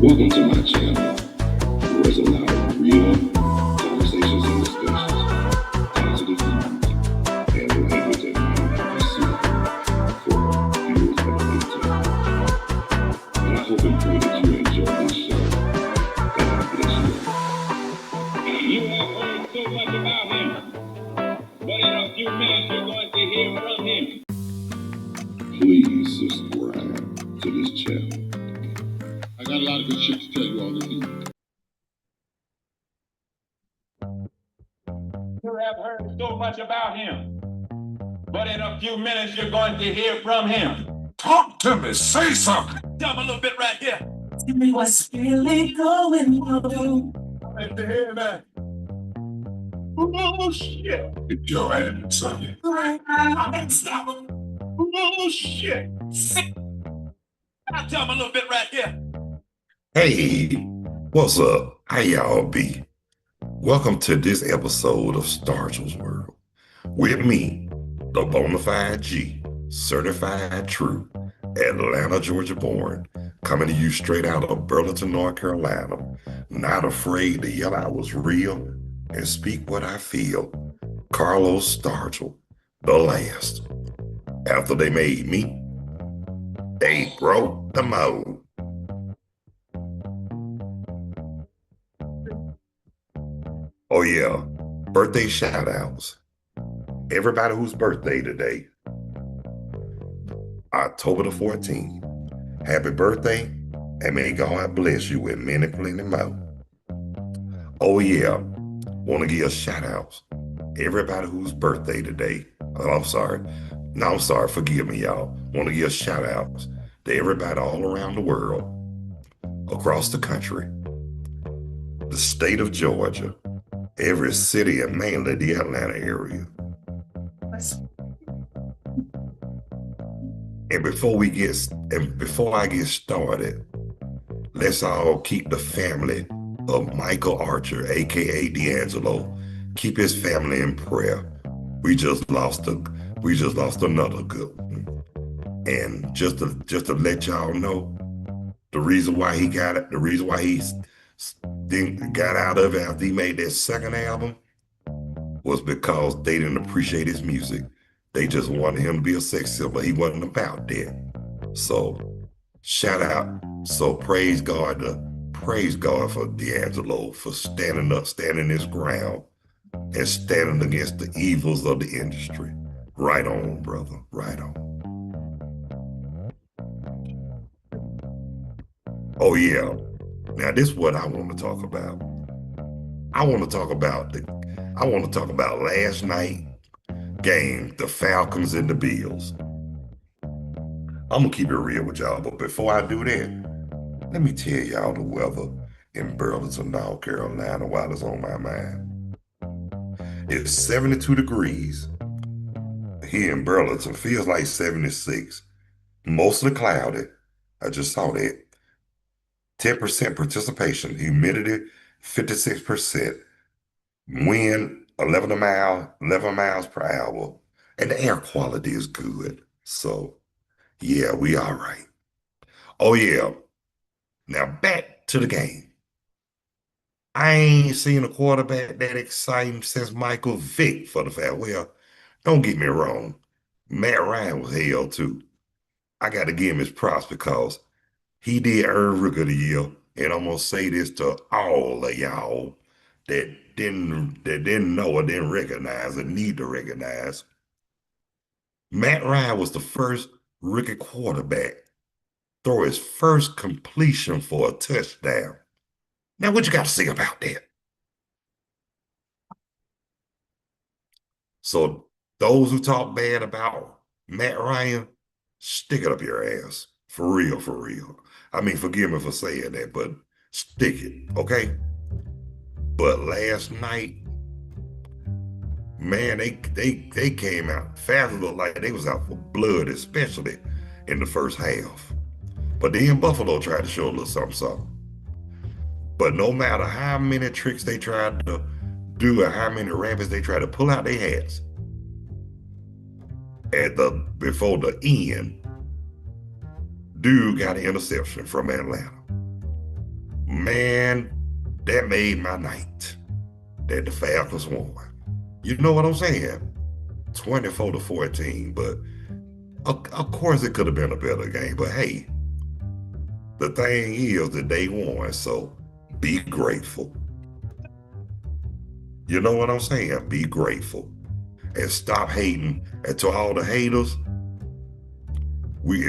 Welcome to my channel, where there's a lot of real conversations and discussions, positive feedback, and language that may be suitable for viewers of the intent. And I hope and pray that you enjoy this show. God bless you. You have heard so much about him, but in a few minutes you're going to hear from him. Please subscribe to this channel. I got a lot of good shit to tell you all this evening. You have heard so much about him, but in a few minutes you're going to hear from him. Talk to me, say something. Tell me a little bit right here. Tell me what's really going on. Let the hear that. Oh shit. Get your hands son. Oh shit. Now tell me a little bit right here. Hey, what's up? How y'all be? Welcome to this episode of Stargell's World. With me, the Bonafide G, certified true, Atlanta, Georgia born, coming to you straight out of Burlington, North Carolina, not afraid to yell I was real and speak what I feel. Carlos Stargell, the last. After they made me, they broke the mold. Oh yeah, birthday shout outs. Everybody whose birthday today, October the 14th. Happy birthday, and may God bless you with many, plenty more. Oh yeah, want to give a shout outs. Everybody whose birthday today. Oh, I'm sorry. No, I'm sorry. Forgive me, y'all. Want to give shout outs to everybody all around the world, across the country, the state of Georgia, every city and mainly the Atlanta area. And before I get started, let's all keep the family of Michael Archer, aka D'Angelo, keep his family in prayer. We just lost another good one. And just to let y'all know, the reason why he got it, the reason why he got out of it after he made that second album was because they didn't appreciate his music. They just wanted him to be a sex symbol. He wasn't about that. So shout out. So praise God for D'Angelo for standing his ground and standing against the evils of the industry. Right on, brother. Right on. Oh yeah. Now this is what I want to talk about. I want to talk about last night game, the Falcons and the Bills. I'm gonna keep it real with y'all, but before I do that, let me tell y'all the weather in Burlington, North Carolina while it's on my mind. It's 72 degrees here in Burlington, feels like 76, mostly cloudy. I just saw that. 10% participation, humidity 56%, wind 11 miles per hour, and the air quality is good. So yeah, we all right. Oh yeah. Now back to the game. I ain't seen a quarterback that exciting since Michael Vick for the fact. Well, don't get me wrong. Matt Ryan was hell too. I got to give him his props because he did earn Rookie of the Year. And I'm gonna say this to all of y'all that didn't know or didn't recognize or need to recognize. Matt Ryan was the first rookie quarterback throw his first completion for a touchdown. Now, what you got to say about that? So those who talk bad about Matt Ryan, stick it up your ass. For real, for real. I mean, forgive me for saying that, but stick it, okay? But last night, man, they came out fast. Looked like they was out for blood, especially in the first half. But then Buffalo tried to show a little something. But no matter how many tricks they tried to do or how many rabbits they tried to pull out their hats, before the end, dude got an interception from Atlanta. Man, that made my night that the Falcons won. You know what I'm saying? 24-14, but of course it could have been a better game. But hey, the thing is that they won, so be grateful. You know what I'm saying? Be grateful and stop hating. And to all the haters, we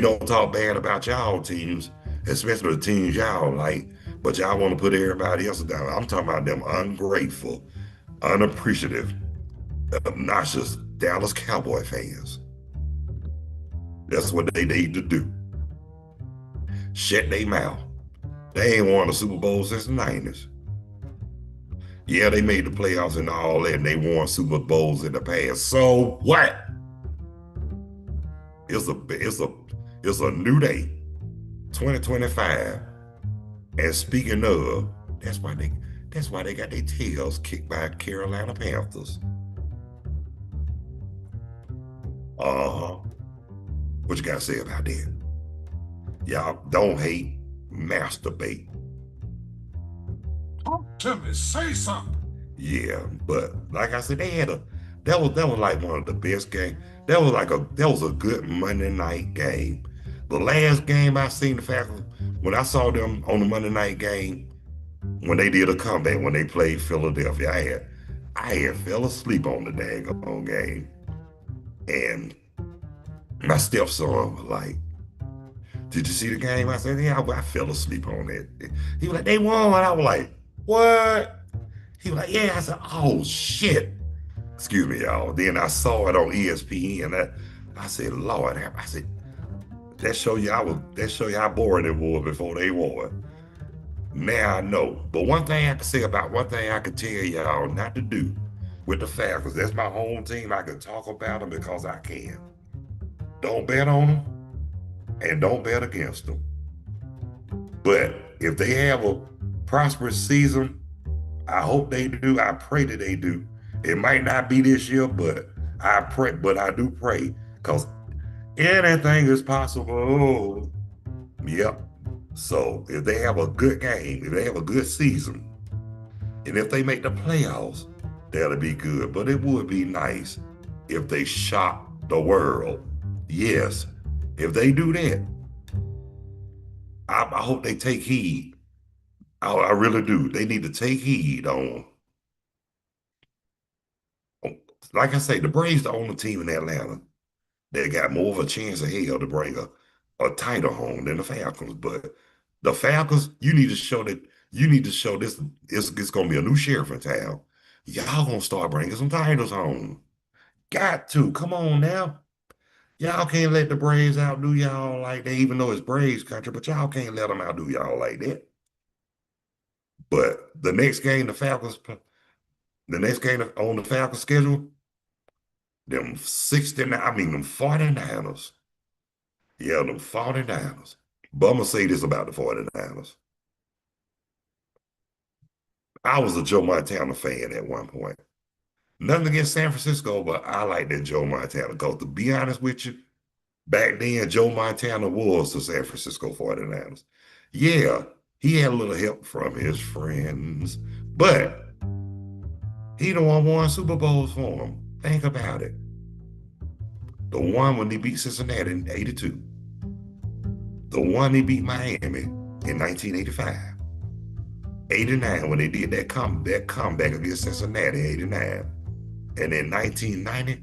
don't talk bad about y'all teams, especially the teams y'all like, but y'all want to put everybody else down. I'm talking about them ungrateful, unappreciative, obnoxious Dallas Cowboy fans. That's what they need to do. Shut their mouth. They ain't won a Super Bowl since the 90s. Yeah, they made the playoffs and all that, and they won Super Bowls in the past. So what? It's a new day, 2025. And speaking of, that's why they got their tails kicked by Carolina Panthers. What you got to say about that? Y'all don't hate, masturbate. Talk to me, say something. Yeah, but like I said, that was like one of the best games. That was a good Monday night game. The last game I seen the Falcons, when I saw them on the Monday night game, when they did a comeback, when they played Philadelphia, I had fell asleep on the daggone game. And my stepson was like, "Did you see the game?" I said, "Yeah, I fell asleep on it." He was like, "They won." I was like, "What?" He was like, "Yeah." I said, "Oh shit." Excuse me, y'all. Then I saw it on ESPN. I said, "Lord," I said, that show you how boring it was before they won. Now I know. But one thing I can tell y'all not to do with the Falcons, that's my home team. I can talk about them because I can. Don't bet on them and don't bet against them. But if they have a prosperous season, I hope they do. I pray that they do. It might not be this year, but I do pray, because anything is possible. Yep. So if they have a good game, if they have a good season, and if they make the playoffs, that'll be good. But it would be nice if they shock the world. Yes. If they do that, I hope they take heed. I really do. They need to take heed on. Like I say, the Braves the only team in Atlanta that got more of a chance of hell to bring a title home than the Falcons. But the Falcons, you need to show this. It's going to be a new sheriff in town. Y'all going to start bringing some titles home. Got to. Come on now. Y'all can't let the Braves outdo y'all like that, even though it's Braves country, but y'all can't let them outdo y'all like that. But the next game on the Falcons schedule, them 49ers. Yeah, them 49ers. But I'm going to say this about the 49ers. I was a Joe Montana fan at one point. Nothing against San Francisco, but I like that Joe Montana, because to be honest with you, back then, Joe Montana was the San Francisco 49ers. Yeah, he had a little help from his friends, but he the one won Super Bowls for him. Think about it. The one when he beat Cincinnati in '82. The one he beat Miami in 1985. '89 when they did that comeback against Cincinnati in '89. And in 1990,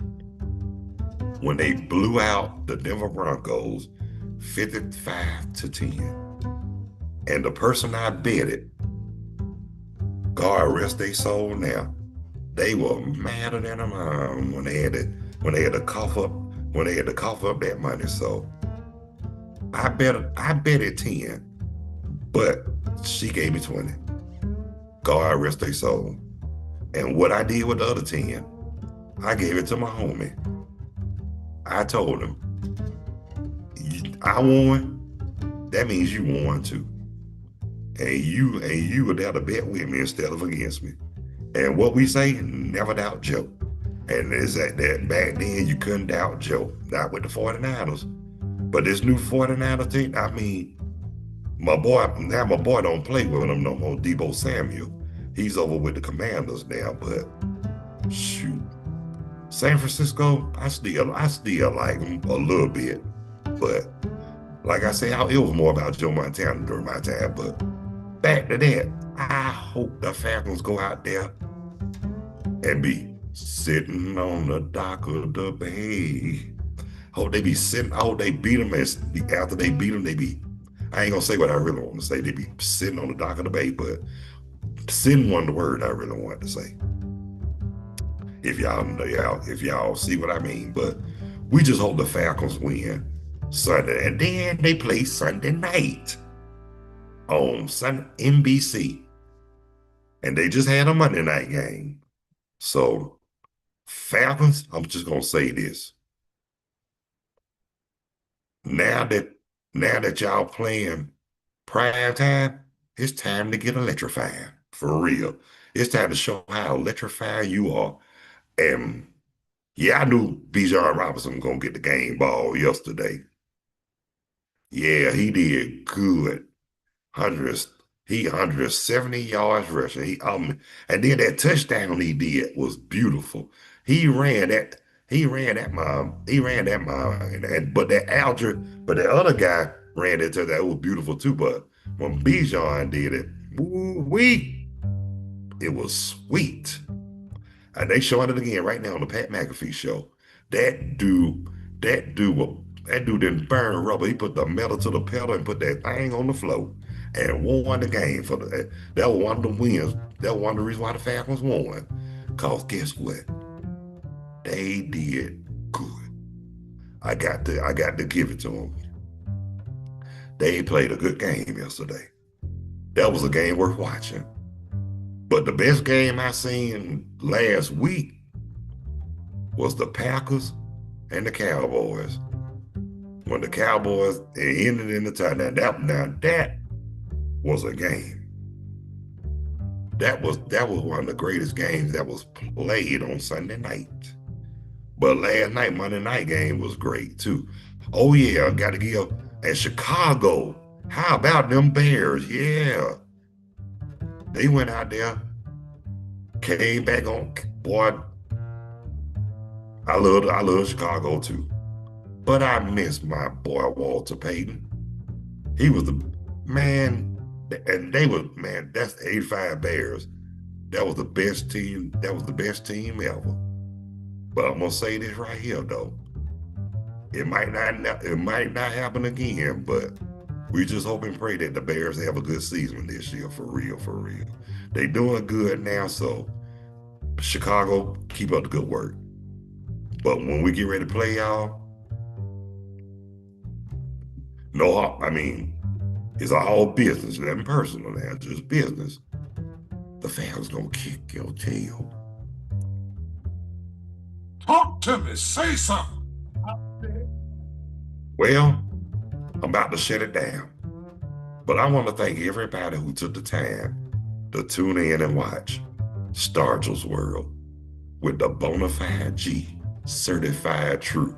when they blew out the Denver Broncos 55-10. And the person I betted, God rest their soul now, they were madder than a mom when they had to cough up that money. So I bet it 10, but she gave me 20. God rest their soul. And what I did with the other 10, I gave it to my homie. I told him, I won, that means you won too. And you were there to bet with me instead of against me. And what we say, never doubt Joe. And it's that back then you couldn't doubt Joe, not with the 49ers. But this new 49er team, I mean, my boy don't play with him no more, Debo Samuel. He's over with the Commanders now, but shoot. San Francisco, I still like them a little bit. But like I say, it was more about Joe Montana during my time. But back to that, I hope the Falcons go out there and be sitting on the dock of the bay. Hope they be sitting, I hope they beat them, and after they beat them, they be, I ain't gonna say what I really want to say. They be sitting on the dock of the bay, but sitting wasn't the word I really wanted to say. If y'all see what I mean. But we just hope the Falcons win Sunday, and then they play Sunday night on NBC, and they just had a Monday night game. So Falcons, I'm just gonna say this: now that y'all playing prime time, it's time to get electrifying for real. It's time to show how electrifying you are. And yeah, I knew Bijan Robinson was gonna get the game ball yesterday. Yeah, he did good. 170 yards rushing. And then that touchdown he did was beautiful. He ran that mom. But the other guy ran into that. It was beautiful too. But when Bijan did it, it was sweet. And they showing it again right now on the Pat McAfee show. That dude didn't burn rubber. He put the metal to the pedal and put that thing on the floor and won the game that was one of the wins. That was one of the reasons why the Falcons won. Cause guess what? They did good. I got to give it to them. They played a good game yesterday. That was a game worth watching. But the best game I seen last week was the Packers and the Cowboys. When the Cowboys ended in the tie. Now that was a game. That was one of the greatest games that was played on Sunday night. But last night, Monday night game was great too. Oh yeah, I got to give. And Chicago, how about them Bears? Yeah. They went out there, came back on. Boy, I love Chicago too. But I miss my boy Walter Payton. He was the man, and that's 85 Bears. That was the best team. That was the best team ever. But I'm gonna say this right here though. It might not happen again, but we just hope and pray that the Bears have a good season this year, for real, for real. They doing good now, so Chicago, keep up the good work. But when we get ready to play y'all, it's all business, nothing personal now, just business. The Falcons gonna kick your tail. Talk to me. Say something. Well, I'm about to shut it down. But I want to thank everybody who took the time to tune in and watch Stargell's World with the bona fide G, certified true,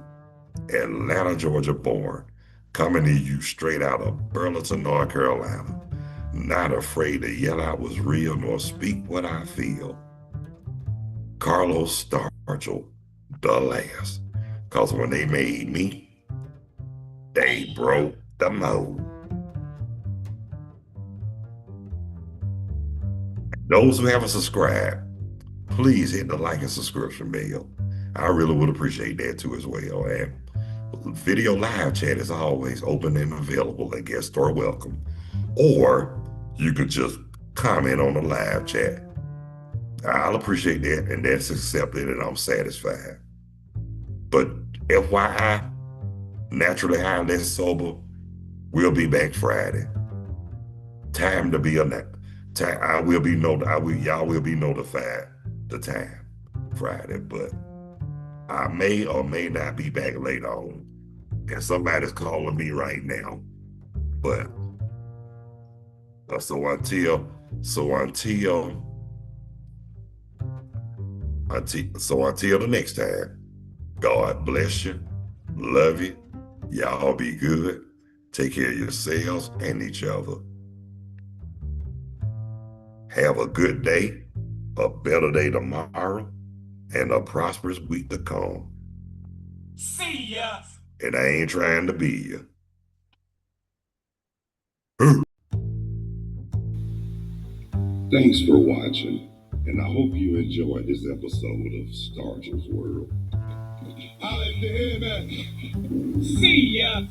Atlanta, Georgia born, coming to you straight out of Burlington, North Carolina. Not afraid to yell out what's real nor speak what I feel. Carlos Stargell, the last. Cause when they made me, they broke the mold. Those who haven't subscribed, please hit the like and subscription bell. I really would appreciate that too as well. And video live chat is always open and available, and guests are welcome. Or you could just comment on the live chat. I'll appreciate that, and that's accepted, and I'm satisfied. But FYI, naturally high and less sober, we'll be back Friday. Time to be y'all will be notified the time Friday, but I may or may not be back later on. And somebody's calling me right now. But so until the next time, God bless you, love you, y'all be good, Take care of yourselves and each other. Have a good day, a better day tomorrow, and a prosperous week to come. See ya. And I ain't trying to be you. Thanks for watching, and I hope you enjoyed this episode of Stargell's World. See ya.